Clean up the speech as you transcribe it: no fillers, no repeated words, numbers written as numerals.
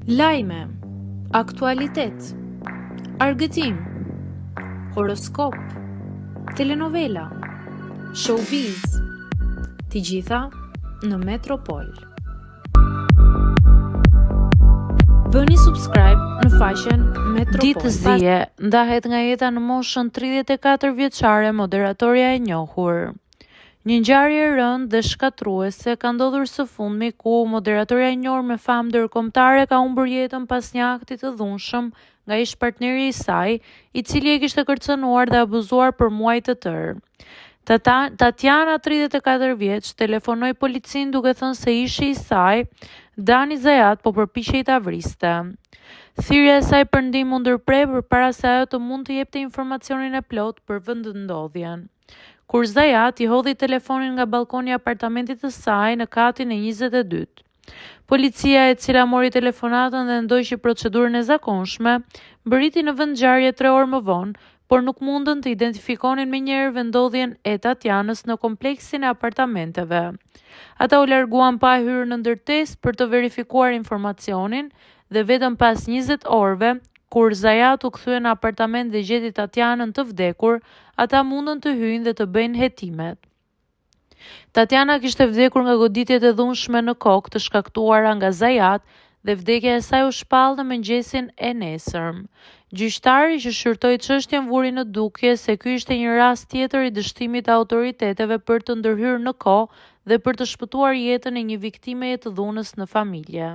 Lajme, aktualitet, argëtim, horoskop, telenovela, showbiz, të gjitha në Metropol. Bëni subscribe në faqen Metropol. Ditë zije ndahet nga jeta në moshën 34 vjeçare moderatorja e njohur. Një ngjarje e rëndë dhe shkatruese ka ndodhur së fundmi ku moderatorja e njohur me famë ndërkombëtare ka humbur jetën pas një akti të dhunshëm nga ish-partneri i saj, i cili e kishte kërcënuar dhe abuzuar për muaj të tërë. Tatiana, 34 vjeç, telefonoi policin duke thënë se ishi i saj, Dani Zajat, po përpiqej ta vriste. Thirrja e saj për ndihmë u ndërprer përpara se ajo të mund të jepte informacionin e plotë për vendndodhjen. Kur Zajat i hodhi telefonin nga balkoni i apartamentit të saj në katin e 22. Policia, e cila mori telefonatën dhe ndoqi procedurën e zakonshme, mbërriti në vend ngjarje 3 orë më vonë, por nuk mundën të identifikonin menjëherë vendodhjen e Tatianës në kompleksin e apartamenteve. Ata u larguan pa hyrë në ndërtesë për të verifikuar informacionin dhe vetëm pas 20 orëve, kur Zajat u kthye në apartament dhe gjeti Tatianën të vdekur, ata mundën të hyjnë dhe të bëjnë hetimet. Tatiana kishte vdekur nga goditjet e dhunshme në kokë të shkaktuara nga Zajat dhe vdekja e saj u shpall në mëngjesin e nesërm. Gjyqtari që shqyrtoi çështjen vuri në dukje se ky ishte një rast tjetër i dështimit të autoriteteve për të ndërhyrë në kohë dhe për të shpëtuar jetën e një viktimeje të dhunës në familje.